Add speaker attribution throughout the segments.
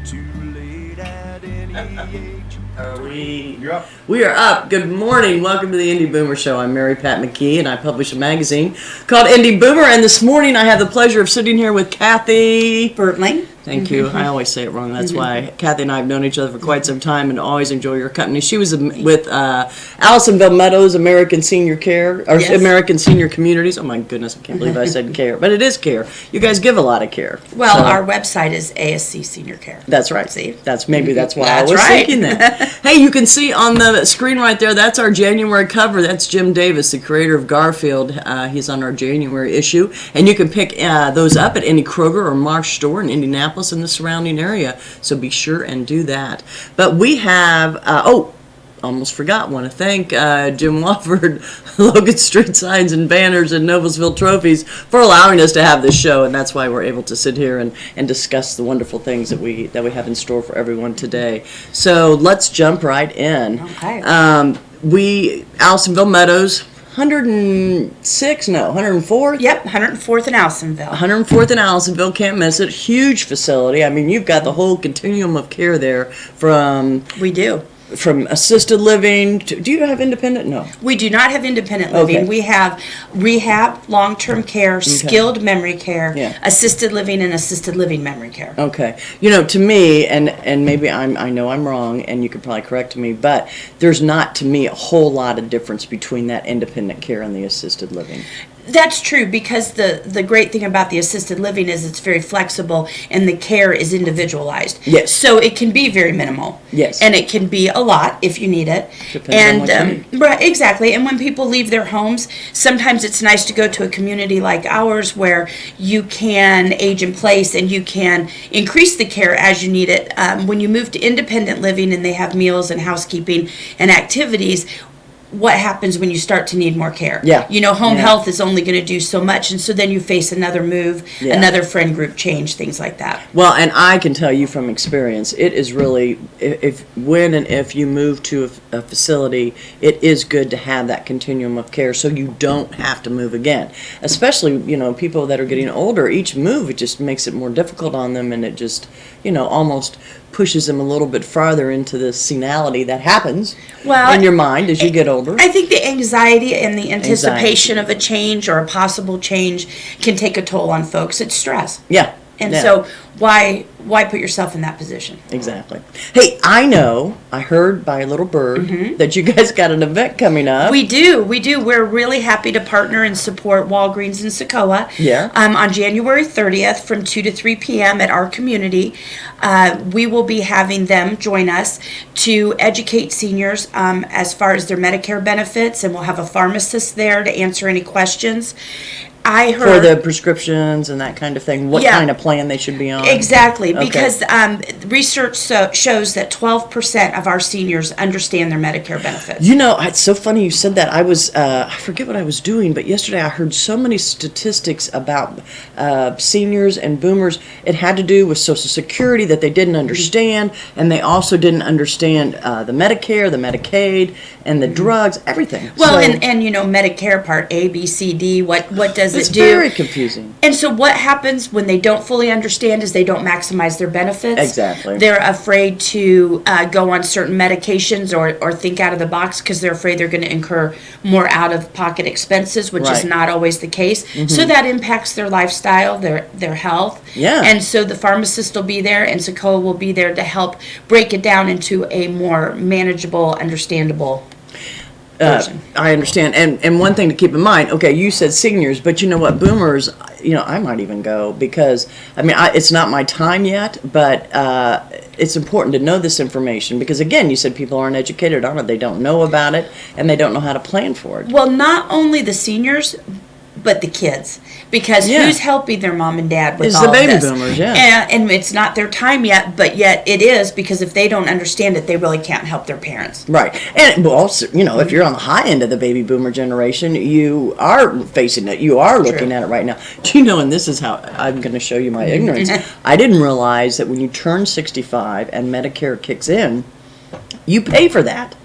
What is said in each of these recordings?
Speaker 1: too late at any age.
Speaker 2: You're up.
Speaker 3: We are up. Good morning. Welcome to the Indy Boomer Show. I'm Mary Pat McKee, and I publish a magazine called Indy Boomer. And this morning, I have the pleasure of sitting here with Cathy
Speaker 4: Bertling.
Speaker 3: Thank you. I always say it wrong. That's why Cathy and I have known each other for quite some time and always enjoy your company. She was with Allisonville, Meadows, American Senior Care, or
Speaker 4: Yes.
Speaker 3: American Senior Communities. Oh my goodness, I can't believe I said care. But it is care. You guys give a lot of care.
Speaker 4: Well,
Speaker 3: So-
Speaker 4: our website is ASC Senior Care.
Speaker 3: That's right.
Speaker 4: See?
Speaker 3: That's why
Speaker 4: That's
Speaker 3: I was
Speaker 4: right.
Speaker 3: thinking that. Hey, you can see on the screen right there, that's our January cover. That's Jim Davis, the creator of Garfield. He's on our January issue. And you can pick those up at any Kroger or Marsh store in Indianapolis and the surrounding area. So be sure and do that. But we have, almost forgot, want to thank Jim Wofford, Logan Street Signs and Banners and Noblesville Trophies for allowing us to have this show, and that's why we're able to sit here and discuss the wonderful things that we have in store for everyone today. So let's jump right in.
Speaker 4: Okay.
Speaker 3: Allisonville Meadows, 104?
Speaker 4: Yep, 104th in Allisonville.
Speaker 3: 104th in Allisonville, can't miss it. Huge facility. I mean, you've got the whole continuum of care there
Speaker 4: We do.
Speaker 3: from assisted living to, do you have independent? No.
Speaker 4: We do not have independent living.
Speaker 3: Okay.
Speaker 4: We have rehab, long-term care, skilled memory care,
Speaker 3: Yeah.
Speaker 4: assisted living, and assisted living memory care.
Speaker 3: Okay. You know, to me, and maybe I know I'm wrong, and you could probably correct me, but there's not, to me, a whole lot of difference between that independent care and the assisted living.
Speaker 4: That's true, because the great thing about the assisted living is it's very flexible and the care is individualized.
Speaker 3: Yes.
Speaker 4: So it can be very minimal.
Speaker 3: Yes.
Speaker 4: And it can be a lot if you need it.
Speaker 3: Depends on what you
Speaker 4: Right, exactly. And when people leave their homes, sometimes it's nice to go to a community like ours where you can age in place and you can increase the care as you need it. When you move to independent living and they have meals and housekeeping and activities, what happens when you start to need more care?
Speaker 3: Yeah.
Speaker 4: You know, home
Speaker 3: Yeah.
Speaker 4: health is only going to do so much, and so then you face another move,
Speaker 3: Yeah.
Speaker 4: another friend group change, things like that.
Speaker 3: Well, and I can tell you from experience, it is really, when and if you move to a facility, it is good to have that continuum of care so you don't have to move again. Especially, you know, people that are getting older, each move, it just makes it more difficult on them, and it just, you know, almost pushes them a little bit farther into the senility that happens in your mind as you get older.
Speaker 4: I think the anxiety and the anticipation of a change or a possible change can take a toll on folks. It's stress.
Speaker 3: Yeah.
Speaker 4: And
Speaker 3: yeah.
Speaker 4: so why put yourself in that position?
Speaker 3: Exactly. Hey, I heard by a little bird that you guys got an event coming up.
Speaker 4: We do. We're really happy to partner and support Walgreens in Socoa.
Speaker 3: Yeah.
Speaker 4: On January 30th from 2 to 3 p.m. at our community. We will be having them join us to educate seniors as far as their Medicare benefits, and we'll have a pharmacist there to answer any questions. I heard
Speaker 3: for the prescriptions and that kind of thing, what kind of plan they should be on.
Speaker 4: Exactly,
Speaker 3: Okay.
Speaker 4: because research shows that 12% of our seniors understand their Medicare benefits.
Speaker 3: You know, it's so funny you said that. I forget what I was doing, but yesterday I heard so many statistics about seniors and boomers. It had to do with Social Security that they didn't understand, and they also didn't understand the Medicare, the Medicaid, and the drugs, everything.
Speaker 4: Well,
Speaker 3: So,
Speaker 4: and you know, Medicare Part A, B, C, D, what does
Speaker 3: it's
Speaker 4: it do?
Speaker 3: very confusing.
Speaker 4: And so what happens when they don't fully understand is they don't maximize their benefits.
Speaker 3: Exactly.
Speaker 4: They're afraid to go on certain medications or think out of the box because they're afraid they're going to incur more out-of-pocket expenses, which is
Speaker 3: Right.
Speaker 4: not always the case. So that impacts their lifestyle, their health.
Speaker 3: Yeah.
Speaker 4: And so the pharmacist will be there and Socoa will be there to help break it down into a more manageable, understandable version.
Speaker 3: I understand. And one thing to keep in mind, okay, you said seniors, but you know what, boomers, you know, I might even go because, I mean, it's not my time yet, but it's important to know this information because, again, you said people aren't educated on it. They don't know about it, and they don't know how to plan for it.
Speaker 4: Well, not only the seniors, but the kids. Because
Speaker 3: Yeah.
Speaker 4: who's helping their mom and dad with
Speaker 3: It's
Speaker 4: all
Speaker 3: the
Speaker 4: of
Speaker 3: baby
Speaker 4: this?
Speaker 3: boomers, yeah.
Speaker 4: And it's not their time yet, but yet it is, because if they don't understand it, they really can't help their parents.
Speaker 3: Right. And well, also, you know, if you're on the high end of the baby boomer generation, you are facing it. You are looking at it right now. Do you know, and this is how I'm going to show you my ignorance. I didn't realize that when you turn 65 and Medicare kicks in, you pay for that.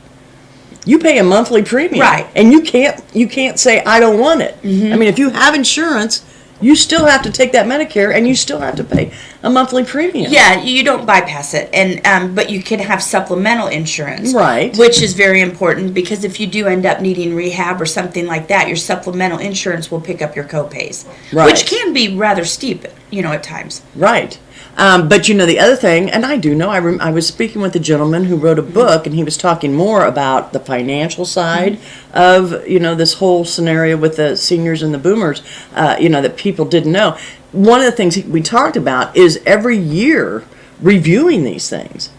Speaker 3: You pay a monthly premium.
Speaker 4: Right.
Speaker 3: And you can't say, I don't want it. I mean, if you have insurance, you still have to take that Medicare and you still have to pay. a monthly premium.
Speaker 4: Yeah, you don't bypass it, and but you can have supplemental insurance,
Speaker 3: Right.
Speaker 4: Which is very important because if you do end up needing rehab or something like that, your supplemental insurance will pick up your copays,
Speaker 3: Right.
Speaker 4: which can be rather steep, at times.
Speaker 3: Right. But the other thing, and I do know, I was speaking with a gentleman who wrote a book, and he was talking more about the financial side of, this whole scenario with the seniors and the boomers, that people didn't know. One of the things we talked about is every year reviewing these things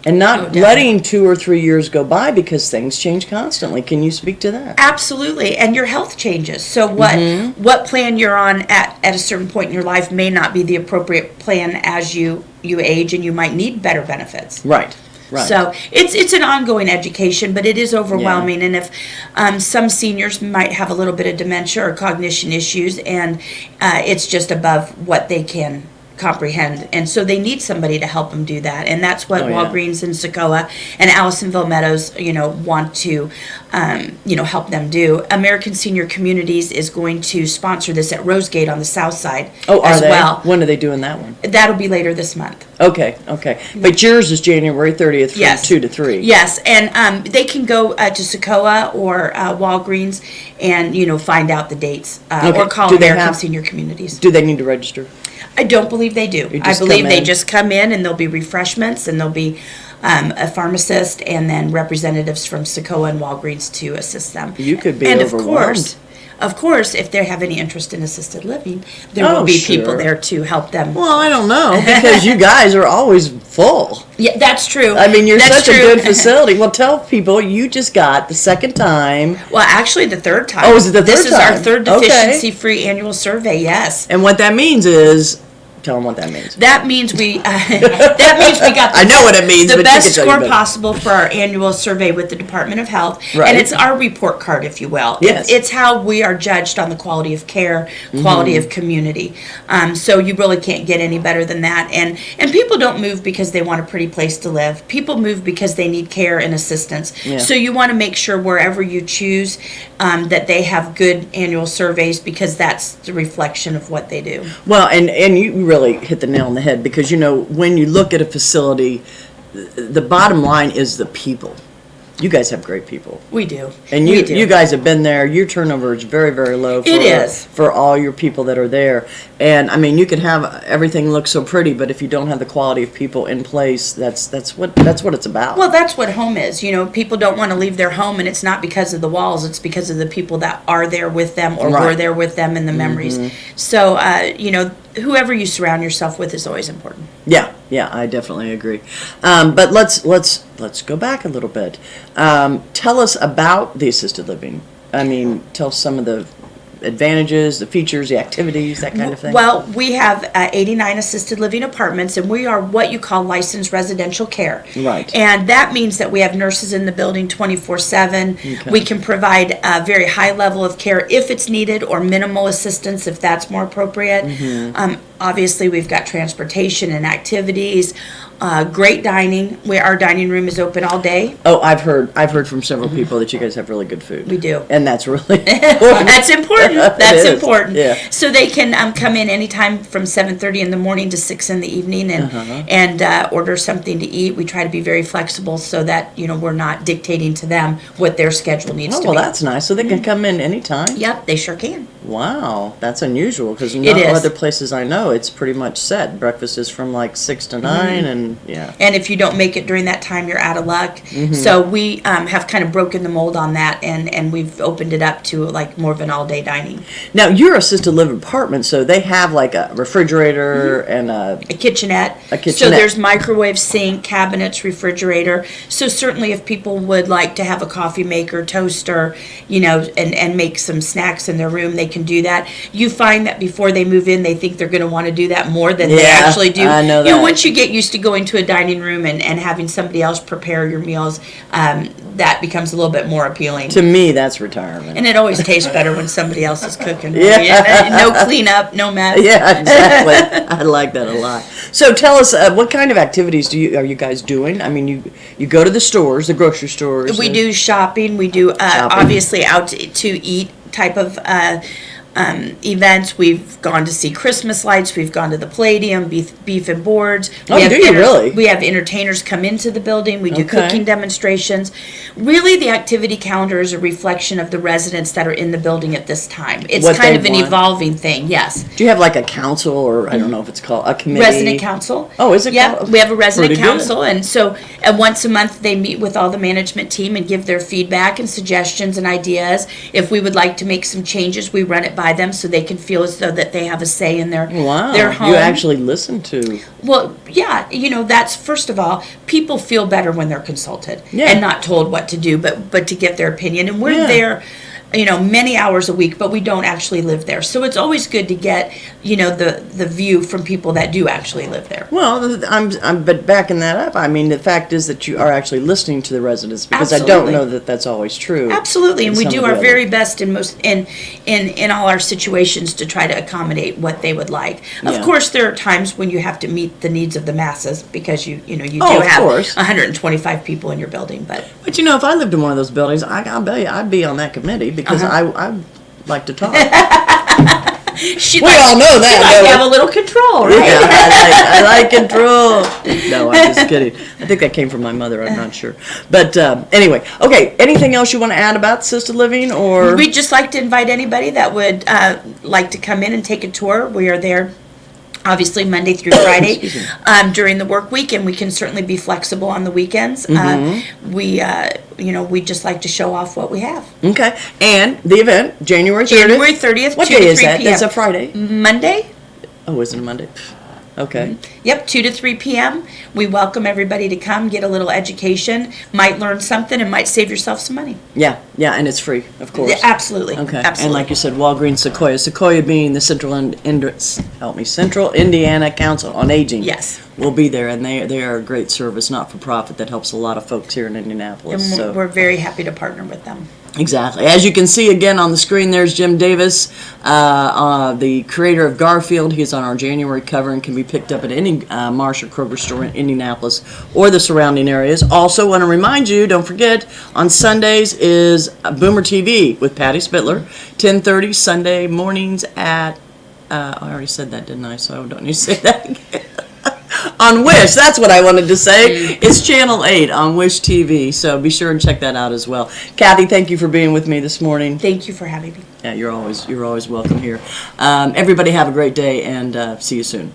Speaker 3: and not letting 2 or 3 years go by because things change constantly. Can you speak to that?
Speaker 4: Absolutely, and your health changes. So what plan you're on at a certain point in your life may not be the appropriate plan as you age, and you might need better benefits.
Speaker 3: Right. Right.
Speaker 4: So it's an ongoing education, but it is overwhelming. And if some seniors might have a little bit of dementia or cognition issues, and it's just above what they can comprehend, and so they need somebody to help them do that, and that's what Walgreens and Socoa and Allisonville Meadows want to help them do. American Senior Communities is going to sponsor this at Rosegate on the south side as well.
Speaker 3: When are they doing that one?
Speaker 4: That'll be later this month.
Speaker 3: Okay. But yours is January 30th from 2 to 3.
Speaker 4: Yes, and they can go to Socoa or Walgreens and find out the dates or call American Senior Communities.
Speaker 3: Do they need to register?
Speaker 4: I don't believe they do. I believe they just come in, and there'll be refreshments, and there'll be a pharmacist, and then representatives from Socoa and Walgreens to assist them.
Speaker 3: You could be
Speaker 4: and
Speaker 3: overwhelmed.
Speaker 4: Of course, if they have any interest in assisted living, there will be people there to help them.
Speaker 3: Well, I don't know, because you guys are always full.
Speaker 4: Yeah, that's true.
Speaker 3: I mean, you're
Speaker 4: That's
Speaker 3: such a
Speaker 4: true.
Speaker 3: good facility. Well, tell people you just got the second time.
Speaker 4: Well, actually, the third time.
Speaker 3: Oh, is it the third
Speaker 4: This is our
Speaker 3: time?
Speaker 4: third
Speaker 3: Okay.
Speaker 4: deficiency-free annual survey, yes.
Speaker 3: And what that means is, tell them what that means.
Speaker 4: That means we got
Speaker 3: I know what it means,
Speaker 4: the
Speaker 3: but you
Speaker 4: best
Speaker 3: can tell
Speaker 4: score
Speaker 3: me better.
Speaker 4: possible for our annual survey with the Department of Health,
Speaker 3: Right.
Speaker 4: and it's our report card, if you will.
Speaker 3: Yes.
Speaker 4: It's how we are judged on the quality of care, quality of community. So you really can't get any better than that. And people don't move because they want a pretty place to live. People move because they need care and assistance.
Speaker 3: Yeah.
Speaker 4: So you want to make sure wherever you choose that they have good annual surveys, because that's the reflection of what they do.
Speaker 3: Well, and you really hit the nail on the head, because when you look at a facility, the bottom line is the people. You guys have great people.
Speaker 4: We do.
Speaker 3: And you guys have been there. Your turnover is very, very low for all your people that are there. And I mean, you can have everything look so pretty, but if you don't have the quality of people in place, that's what it's about.
Speaker 4: Well, that's what home is. People don't want to leave their home, and it's not because of the walls. It's because of the people that are there with them or were there with them, and the memories. So, whoever you surround yourself with is always important.
Speaker 3: Yeah, I definitely agree. But let's go back a little bit. Tell us about the assisted living. I mean, tell some of the advantages, the features, the activities, that kind of thing.
Speaker 4: Well, we have 89 assisted living apartments, and we are what you call licensed residential care.
Speaker 3: Right.
Speaker 4: And that means that we have nurses in the building 24/7.
Speaker 3: Okay.
Speaker 4: We can provide a very high level of care if it's needed, or minimal assistance if that's more appropriate. Obviously, we've got transportation and activities. Great dining. Our dining room is open all day.
Speaker 3: Oh, I've heard from several people that you guys have really good food.
Speaker 4: We do.
Speaker 3: And that's really
Speaker 4: That's important. That's
Speaker 3: It is.
Speaker 4: important.
Speaker 3: Yeah.
Speaker 4: So they can come in anytime from 7:30 in the morning to 6 in the evening and order something to eat. We try to be very flexible so that we're not dictating to them what their schedule needs to be.
Speaker 3: well, that's nice. So they can come in anytime.
Speaker 4: Yep, they sure can.
Speaker 3: Wow, that's unusual, because
Speaker 4: It
Speaker 3: not
Speaker 4: is.
Speaker 3: other places I know it's pretty much set. Breakfast is from like 6 to 9, and yeah.
Speaker 4: And if you don't make it during that time, you're out of luck. So we have kind of broken the mold on that, and we've opened it up to like more of an all-day dining.
Speaker 3: Now, your assisted living apartment, so they have like a refrigerator and a
Speaker 4: Kitchenette.
Speaker 3: A kitchenette.
Speaker 4: So there's microwave, sink, cabinets, refrigerator. So certainly if people would like to have a coffee maker, toaster, and make some snacks in their room, they can do that. You find that before they move in, they think they're going to want to do that more than they actually do.
Speaker 3: I know that.
Speaker 4: Once you get used to going to a dining room and having somebody else prepare your meals, that becomes a little bit more appealing.
Speaker 3: To me, that's retirement.
Speaker 4: And it always tastes better when somebody else is cooking.
Speaker 3: Yeah.
Speaker 4: No cleanup, no mess.
Speaker 3: Yeah, exactly. I like that a lot. So tell us, what kind of activities are you guys doing? I mean, you go to the stores, the grocery stores.
Speaker 4: We do shopping. We do obviously out to eat type of events. We've gone to see Christmas lights. We've gone to the Palladium, beef and boards.
Speaker 3: Oh, do you really?
Speaker 4: We have entertainers come into the building. We do
Speaker 3: Okay.
Speaker 4: cooking demonstrations. Really, the activity calendar is a reflection of the residents that are in the building at this time. It's
Speaker 3: What
Speaker 4: kind
Speaker 3: they
Speaker 4: of an
Speaker 3: want.
Speaker 4: evolving thing, yes.
Speaker 3: Do you have like a council, or I don't know if it's called a committee?
Speaker 4: Resident council.
Speaker 3: Oh, is it
Speaker 4: Yeah,
Speaker 3: called-
Speaker 4: we have a resident
Speaker 3: Pretty good.
Speaker 4: council, and so once a month they meet with all the management team and give their feedback and suggestions and ideas. If we would like to make some changes, we run it by them so they can feel as though that they have a say in their
Speaker 3: Wow,
Speaker 4: home.
Speaker 3: you actually listen to.
Speaker 4: Well, yeah, that's first of all, people feel better when they're consulted
Speaker 3: Yeah.
Speaker 4: and not told what to do, but to get their opinion. And we're
Speaker 3: Yeah.
Speaker 4: there, many hours a week, but we don't actually live there. So it's always good to get, the view from people that do actually live there.
Speaker 3: Well, but backing that up, I mean, the fact is that you are actually listening to the residents, because I
Speaker 4: Absolutely.
Speaker 3: don't know that that's always true.
Speaker 4: Absolutely, and
Speaker 3: in
Speaker 4: we
Speaker 3: some
Speaker 4: do
Speaker 3: of the
Speaker 4: our
Speaker 3: other-
Speaker 4: very best in all our situations to try to accommodate what they would like.
Speaker 3: Yeah.
Speaker 4: Of course, there are times when you have to meet the needs of the masses because you do
Speaker 3: Oh, of
Speaker 4: have
Speaker 3: course.
Speaker 4: 125 people in your building, but
Speaker 3: But if I lived in one of those buildings, I'll bet you I'd be on that committee, because
Speaker 4: Uh-huh.
Speaker 3: I like to talk.
Speaker 4: she
Speaker 3: We all know that,
Speaker 4: She likes
Speaker 3: don't
Speaker 4: to
Speaker 3: we?
Speaker 4: have a little control, right?
Speaker 3: Yeah, I like control. No, I'm just kidding. I think that came from my mother. I'm not sure. But anyway, okay. Anything else you want to add about assisted living, or?
Speaker 4: We'd just like to invite anybody that would like to come in and take a tour. We are there, obviously, Monday through Friday during the work week, and we can certainly be flexible on the weekends. We just like to show off what we have.
Speaker 3: Okay. And the event, January 30th.
Speaker 4: January 30th,
Speaker 3: What
Speaker 4: 2 to
Speaker 3: day is
Speaker 4: 3
Speaker 3: that?
Speaker 4: p.m.
Speaker 3: It's a Friday.
Speaker 4: Monday.
Speaker 3: Oh, is it a Monday? Okay.
Speaker 4: Yep, 2 to 3 p.m. We welcome everybody to come, get a little education, might learn something, and might save yourself some money.
Speaker 3: Yeah, and it's free, of course.
Speaker 4: Absolutely.
Speaker 3: Okay.
Speaker 4: Absolutely.
Speaker 3: And like you said, Walgreens Sequoia. Sequoia being the Central Indiana Council on Aging.
Speaker 4: Yes.
Speaker 3: We'll be there, and they are a great service, not-for-profit, that helps a lot of folks here in Indianapolis.
Speaker 4: And
Speaker 3: So.
Speaker 4: we're very happy to partner with them.
Speaker 3: Exactly. As you can see again on the screen, there's Jim Davis, the creator of Garfield. He's on our January cover and can be picked up at any Marsh or Kroger store in Indianapolis or the surrounding areas. Also want to remind you, don't forget, on Sundays is Boomer TV with Patty Spittler, 10:30 Sunday mornings at, I already said that, didn't I? So I don't need to say that again. On Wish, that's what I wanted to say. It's Channel 8 on Wish TV, so be sure and check that out as well. Cathy, thank you for being with me this morning.
Speaker 4: Thank you for having me.
Speaker 3: Yeah, you're always welcome here. Everybody have a great day, and see you soon.